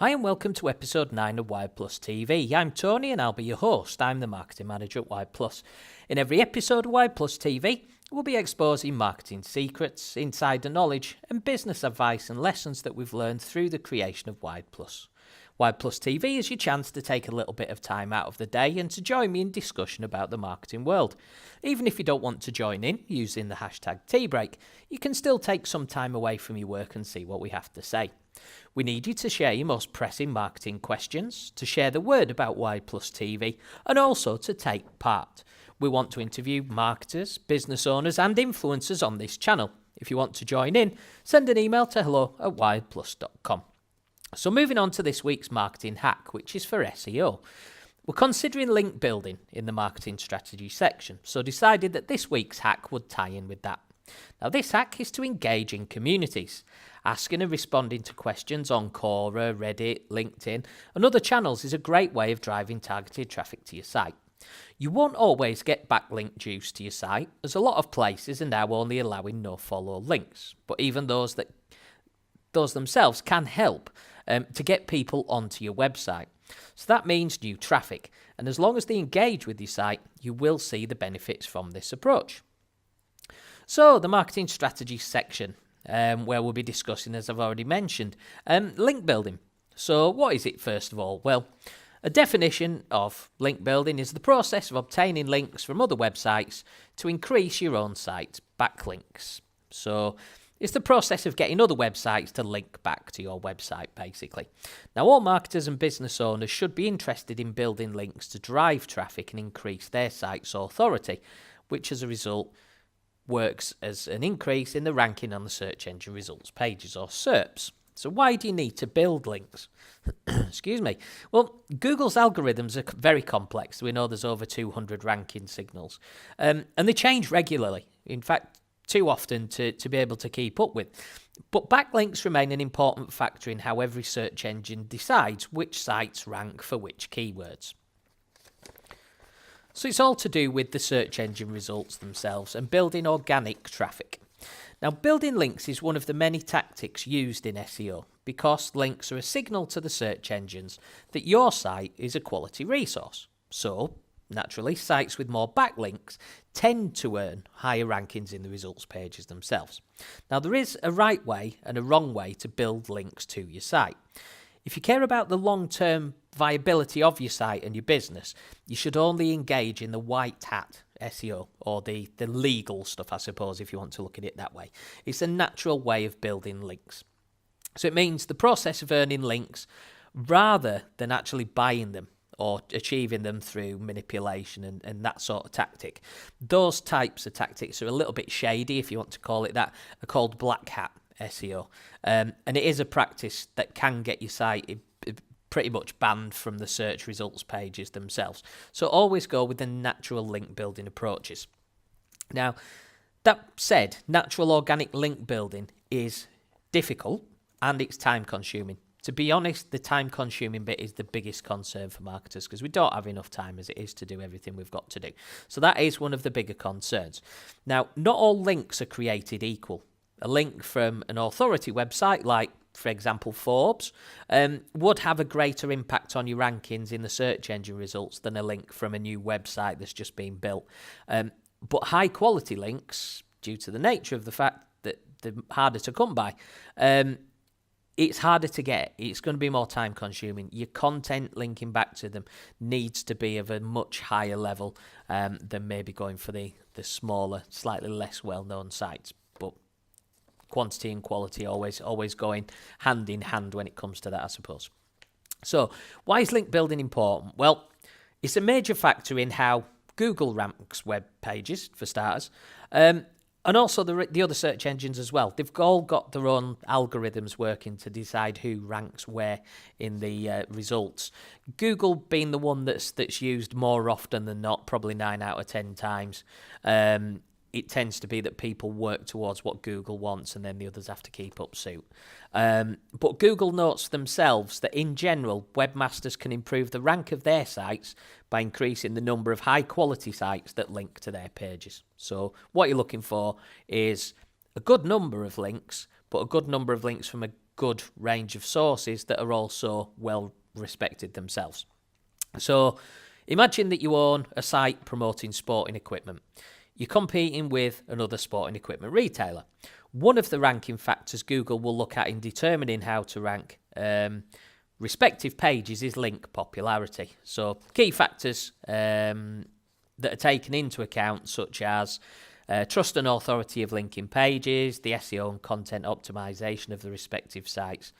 Hi and welcome to episode 9 of Wired Plus TV. I'm Tony and I'll be your host. I'm the marketing manager at Wired Plus. In every episode of Wired Plus TV, we'll be exposing marketing secrets, insider knowledge and business advice and lessons that we've learned through the creation of Wired Plus. Wired Plus TV is your chance to take a little bit of time out of the day and to join me in discussion about the marketing world. Even if you don't want to join in using the hashtag #TeaBreak, you can still take some time away from your work and see what we have to say. We need you to share your most pressing marketing questions, to share the word about Wired Plus TV, and also to take part. We want to interview marketers, business owners and influencers on this channel. If you want to join in, send an email to hello@wiredplus.com. So moving on to this week's marketing hack, which is for SEO. We're considering link building in the marketing strategy section, so decided that this week's hack would tie in with that. Now this hack is to engage in communities. Asking and responding to questions on Quora, Reddit, LinkedIn and other channels is a great way of driving targeted traffic to your site. You won't always get backlink juice to your site, as a lot of places are now only allowing no-follow links, but even those themselves can help to get people onto your website. So that means new traffic, and as long as they engage with your site, you will see the benefits from this approach. So the marketing strategy section, where we'll be discussing, as I've already mentioned, link building. So what is it first of all? Well, a definition of link building is the process of obtaining links from other websites to increase your own site's backlinks. So it's the process of getting other websites to link back to your website, basically. Now, all marketers and business owners should be interested in building links to drive traffic and increase their site's authority, which as a result works as an increase in the ranking on the search engine results pages, or SERPs. So why do you need to build links? Excuse me. Well, Google's algorithms are very complex. We know there's over 200 ranking signals, and they change regularly. In fact, too often to be able to keep up with. But backlinks remain an important factor in how every search engine decides which sites rank for which keywords. So it's all to do with the search engine results themselves and building organic traffic. Now, building links is one of the many tactics used in SEO because links are a signal to the search engines that your site is a quality resource. So, naturally, sites with more backlinks tend to earn higher rankings in the results pages themselves. Now, there is a right way and a wrong way to build links to your site. If you care about the long-term viability of your site and your business, you should only engage in the white hat SEO, or the legal stuff, I suppose, if you want to look at it that way. It's a natural way of building links. So it means the process of earning links rather than actually buying them or achieving them through manipulation and that sort of tactic. Those types of tactics are a little bit shady, if you want to call it that, are called black hat SEO. And it is a practice that can get your site pretty much banned from the search results pages themselves. So always go with the natural link building approaches. Now, that said, natural organic link building is difficult and it's time consuming. To be honest, the time-consuming bit is the biggest concern for marketers because we don't have enough time as it is to do everything we've got to do. So that is one of the bigger concerns. Now, not all links are created equal. A link from an authority website, like, for example, Forbes, would have a greater impact on your rankings in the search engine results than a link from a new website that's just been built. But high-quality links, due to the nature of the fact that they're harder to come by, it's harder to get. It's going to be more time consuming. Your content linking back to them needs to be of a much higher level than maybe going for the smaller, slightly less well-known sites. But quantity and quality always going hand in hand when it comes to that, I suppose. So why is link building important? Well, it's a major factor in how Google ranks web pages, for starters. And also the other search engines as well. They've all got their own algorithms working to decide who ranks where in the results. Google being the one that's used more often than not, probably 9 out of 10 times. It tends to be that people work towards what Google wants and then the others have to keep up suit. But Google notes themselves that in general, webmasters can improve the rank of their sites by increasing the number of high-quality sites that link to their pages. So what you're looking for is a good number of links, but a good number of links from a good range of sources that are also well respected themselves. So imagine that you own a site promoting sporting equipment. You're competing with another sporting equipment retailer. One of the ranking factors Google will look at in determining how to rank respective pages is link popularity. So key factors that are taken into account, such as trust and authority of linking pages, the SEO and content optimization of the respective sites,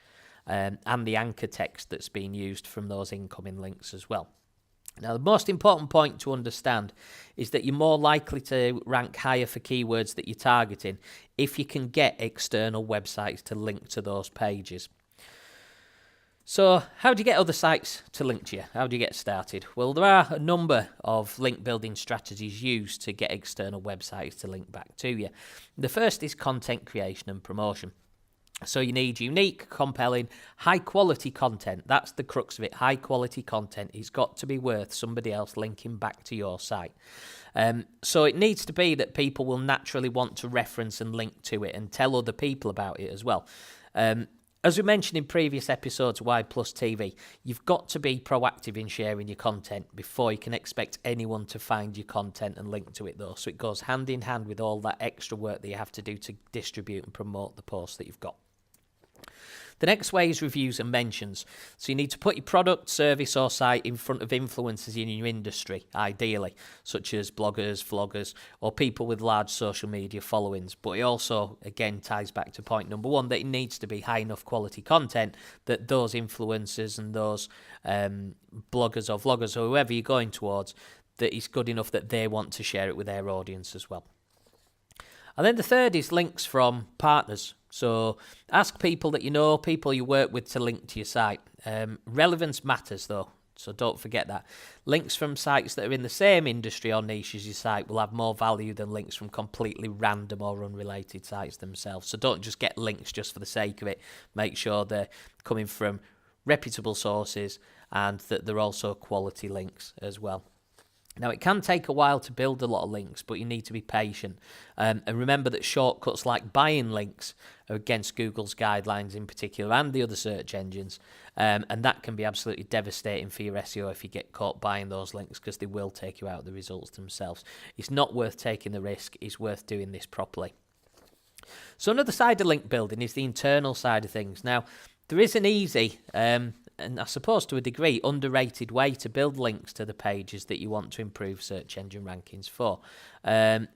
and the anchor text that's been used from those incoming links as well. Now, the most important point to understand is that you're more likely to rank higher for keywords that you're targeting if you can get external websites to link to those pages. So, how do you get other sites to link to you? How do you get started? Well, there are a number of link building strategies used to get external websites to link back to you. The first is content creation and promotion. So you need unique, compelling, high-quality content. That's the crux of it, high-quality content. It's got to be worth somebody else linking back to your site. So it needs to be that people will naturally want to reference and link to it and tell other people about it as well. As we mentioned in previous episodes of Wide Plus TV, you've got to be proactive in sharing your content before you can expect anyone to find your content and link to it, though. So it goes hand in hand with all that extra work that you have to do to distribute and promote the posts that you've got. The next way is reviews and mentions. So you need to put your product, service or site in front of influencers in your industry, ideally, such as bloggers, vloggers, or people with large social media followings. But it also, again, ties back to point number one, that it needs to be high enough quality content that those influencers and those bloggers or vloggers or whoever you're going towards, that it's good enough that they want to share it with their audience as well. And then the third is links from partners. So ask people that you know, people you work with to link to your site. Relevance matters though, so don't forget that. Links from sites that are in the same industry or niche as your site will have more value than links from completely random or unrelated sites themselves. So don't just get links just for the sake of it. Make sure they're coming from reputable sources and that they're also quality links as well. Now, it can take a while to build a lot of links, but you need to be patient. And remember that shortcuts like buying links are against Google's guidelines in particular and the other search engines. And that can be absolutely devastating for your SEO if you get caught buying those links, because they will take you out of the results themselves. It's not worth taking the risk. It's worth doing this properly. So another side of link building is the internal side of things. Now, there is an easy and I suppose to a degree, underrated way to build links to the pages that you want to improve search engine rankings for. And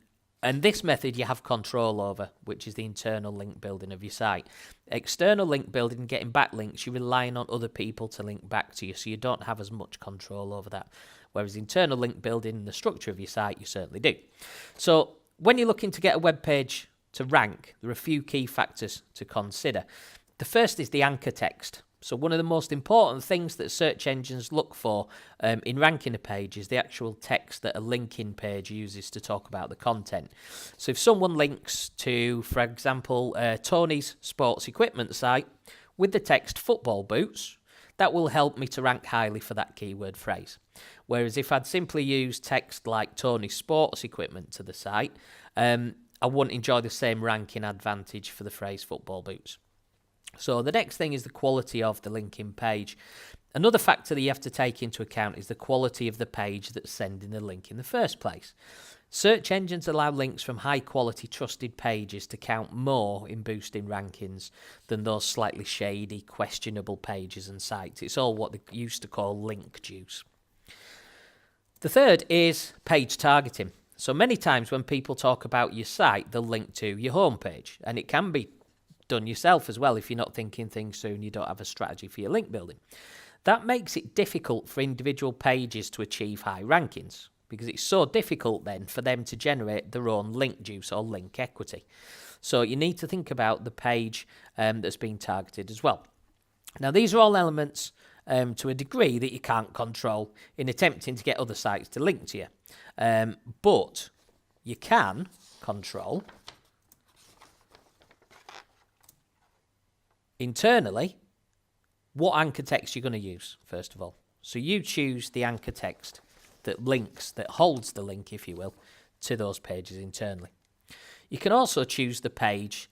this method you have control over, which is the internal link building of your site. External link building, getting backlinks, you're relying on other people to link back to you, so you don't have as much control over that. Whereas internal link building and the structure of your site, you certainly do. So when you're looking to get a web page to rank, there are a few key factors to consider. The first is the anchor text. So one of the most important things that search engines look for in ranking a page is the actual text that a linking page uses to talk about the content. So if someone links to, for example, Tony's sports equipment site with the text football boots, that will help me to rank highly for that keyword phrase. Whereas if I'd simply use text like Tony's sports equipment to the site, I wouldn't enjoy the same ranking advantage for the phrase football boots. So the next thing is the quality of the linking page. Another factor that you have to take into account is the quality of the page that's sending the link in the first place. Search engines allow links from high-quality trusted pages to count more in boosting rankings than those slightly shady, questionable pages and sites. It's all what they used to call link juice. The third is page targeting. So many times when people talk about your site, they'll link to your homepage, and it can be done yourself as well if you're not thinking things through and you don't have a strategy for your link building. That makes it difficult for individual pages to achieve high rankings, because it's so difficult then for them to generate their own link juice or link equity. So you need to think about the page that's being targeted as well. Now, these are all elements to a degree that you can't control in attempting to get other sites to link to you. But you can control internally what anchor text you're going to use, first of all. So you choose the anchor text that links, that holds the link, if you will, to those pages internally. You can also choose the page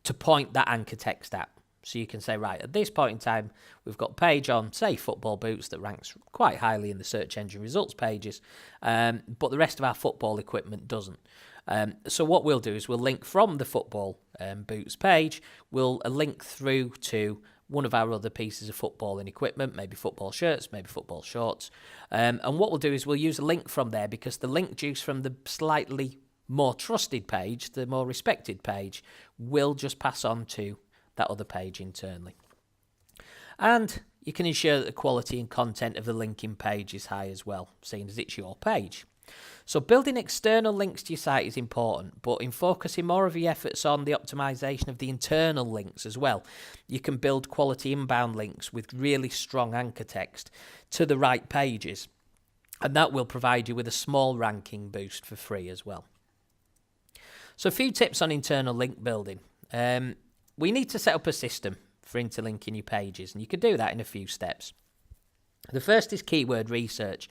to point that anchor text at. So you can say, right, at this point in time, we've got a page on, say, football boots that ranks quite highly in the search engine results pages, but the rest of our football equipment doesn't. So what we'll do is we'll link from the football boots page, we'll link through to one of our other pieces of footballing equipment, maybe football shirts, maybe football shorts. And what we'll do is we'll use a link from there, because the link juice from the slightly more trusted page, the more respected page, will just pass on to that other page internally. And you can ensure that the quality and content of the linking page is high as well, seeing as it's your page. So building external links to your site is important, but in focusing more of your efforts on the optimization of the internal links as well, you can build quality inbound links with really strong anchor text to the right pages, and that will provide you with a small ranking boost for free as well. So a few tips on internal link building. We need to set up a system for interlinking your pages, and you can do that in a few steps. The first is keyword research.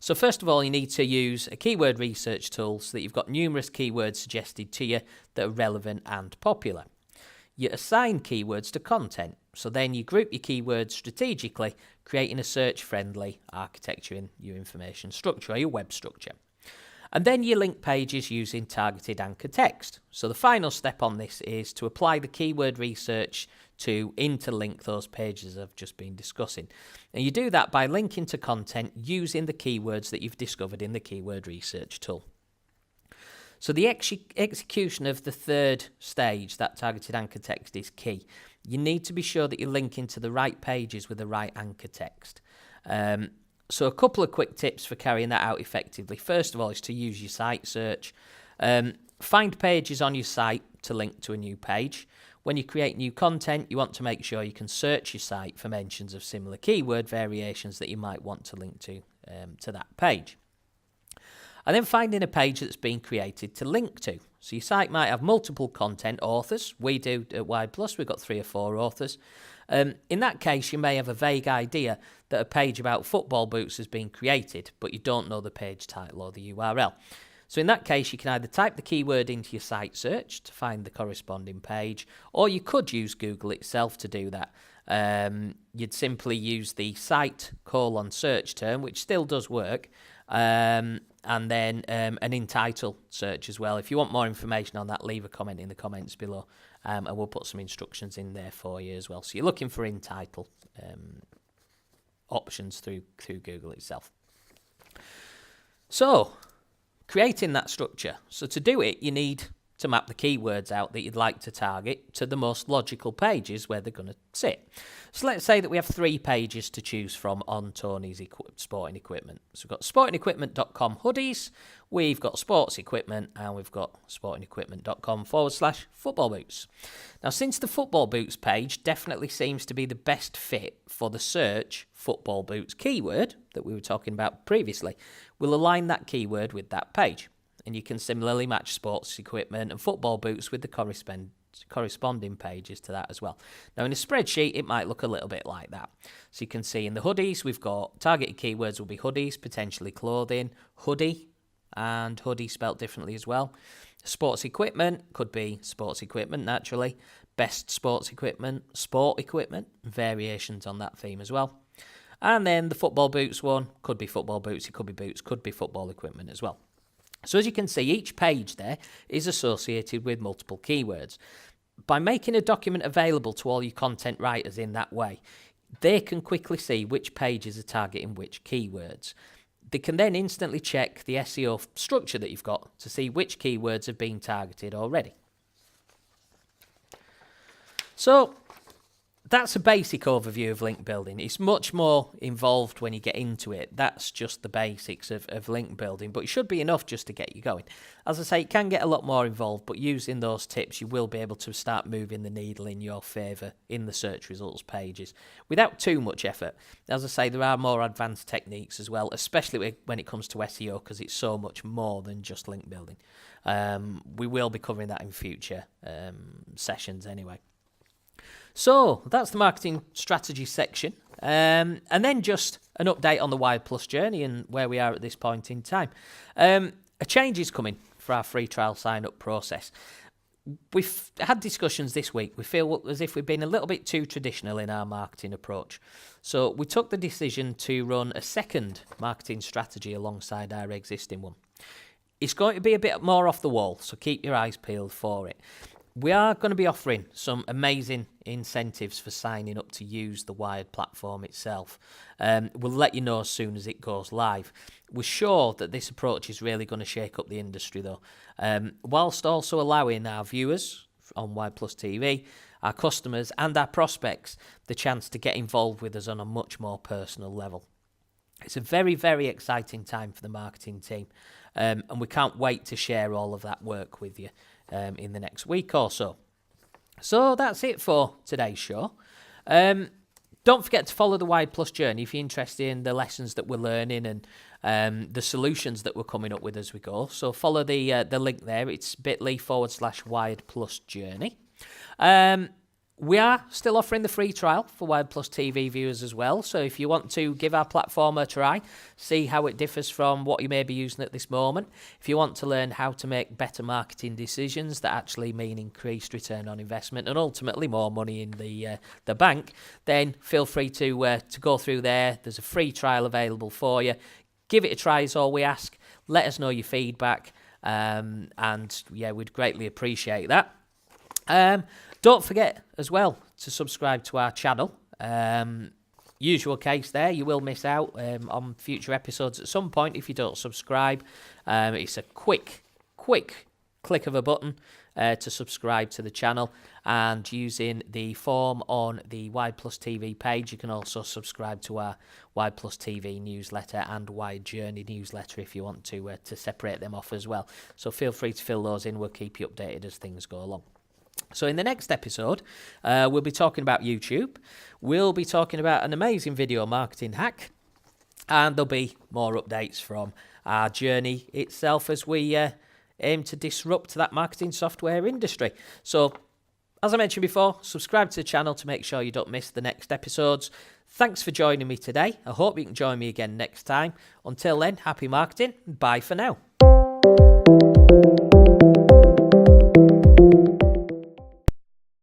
So first of all, you need to use a keyword research tool so that you've got numerous keywords suggested to you that are relevant and popular. You assign keywords to content, so then you group your keywords strategically, creating a search-friendly architecture in your information structure or your web structure. And then you link pages using targeted anchor text. So the final step on this is to apply the keyword research to interlink those pages I've just been discussing. And you do that by linking to content using the keywords that you've discovered in the keyword research tool. So the execution of the third stage, that targeted anchor text, is key. You need to be sure that you're linking to the right pages with the right anchor text. So a couple of quick tips for carrying that out effectively. First of all is to use your site search. Find pages on your site to link to a new page. When you create new content, you want to make sure you can search your site for mentions of similar keyword variations that you might want to link to that page. And then finding a page that's been created to link to. So your site might have multiple content authors. We do at Wide Plus, we've got 3 or 4 authors. In that case, you may have a vague idea that a page about football boots has been created, but you don't know the page title or the URL. So in that case, you can either type the keyword into your site search to find the corresponding page, or you could use Google itself to do that. You'd simply use the site :search term, which still does work, and then an entitle search as well. If you want more information on that, leave a comment in the comments below, and we'll put some instructions in there for you as well. So you're looking for entitle options through Google itself. So creating that structure. So to do it, you need to map the keywords out that you'd like to target to the most logical pages where they're going to sit. So let's say that we have 3 pages to choose from on Tony's sporting equipment. So we've got sportingequipment.com hoodies, we've got sports equipment, and we've got sportingequipment.com/football boots. Now, since the football boots page definitely seems to be the best fit for the search football boots keyword that we were talking about previously, we'll align that keyword with that page. And you can similarly match sports equipment and football boots with the corresponding pages to that as well. Now, in a spreadsheet, it might look a little bit like that. So you can see in the hoodies, we've got targeted keywords will be hoodies, potentially clothing, hoodie, and hoodie spelt differently as well. Sports equipment could be sports equipment, naturally. Best sports equipment, sport equipment, variations on that theme as well. And then the football boots one could be football boots, it could be boots, could be football equipment as well. So as you can see, each page there is associated with multiple keywords. By making a document available to all your content writers in that way, they can quickly see which pages are targeting which keywords. They can then instantly check the SEO structure that you've got to see which keywords have been targeted already. So that's a basic overview of link building. It's much more involved when you get into it. That's just the basics of link building, but it should be enough just to get you going. As I say, it can get a lot more involved, but using those tips, you will be able to start moving the needle in your favour in the search results pages without too much effort. As I say, there are more advanced techniques as well, especially when it comes to SEO, because it's so much more than just link building. We will be covering that in future sessions anyway. So that's the marketing strategy section, and then just an update on the Wide Plus journey and where we are at this point in time. A change is coming for our free trial sign-up process. we've had discussions this week. We feel as if we've been a little bit too traditional in our marketing approach. So we took the decision to run a second marketing strategy alongside our existing one. It's going to be a bit more off the wall, so keep your eyes peeled for it. We are going to be offering some amazing incentives for signing up to use the Wired platform itself. We'll let you know as soon as it goes live. We're sure that this approach is really going to shake up the industry though, whilst also allowing our viewers on Wired Plus TV, our customers and our prospects the chance to get involved with us on a much more personal level. It's a very, very exciting time for the marketing team, and we can't wait to share all of that work with you in the next week or so. So that's it for today's show. Don't forget to follow the Wired Plus journey if you're interested in the lessons that we're learning and the solutions that we're coming up with as we go. So follow the link there. It's bit.ly/Wired Plus journey. We are still offering the free trial for Wired Plus TV viewers as well. So if you want to give our platform a try, see how it differs from what you may be using at this moment. If you want to learn how to make better marketing decisions that actually mean increased return on investment and ultimately more money in the bank, then feel free to go through there. There's a free trial available for you. Give it a try is all we ask. Let us know your feedback. And yeah, we'd greatly appreciate that. Don't forget as well to subscribe to our channel. Usual case there, you will miss out on future episodes at some point if you don't subscribe. It's a quick click of a button to subscribe to the channel, and using the form on the Wired Plus TV page, you can also subscribe to our Wired Plus TV newsletter and Wired Journey newsletter if you want to separate them off as well. So feel free to fill those in. We'll keep you updated as things go along. So in the next episode, we'll be talking about YouTube. We'll be talking about an amazing video marketing hack. And there'll be more updates from our journey itself as we aim to disrupt that marketing software industry. So, as I mentioned before, subscribe to the channel to make sure you don't miss the next episodes. Thanks for joining me today. I hope you can join me again next time. Until then, happy marketing. Bye for now.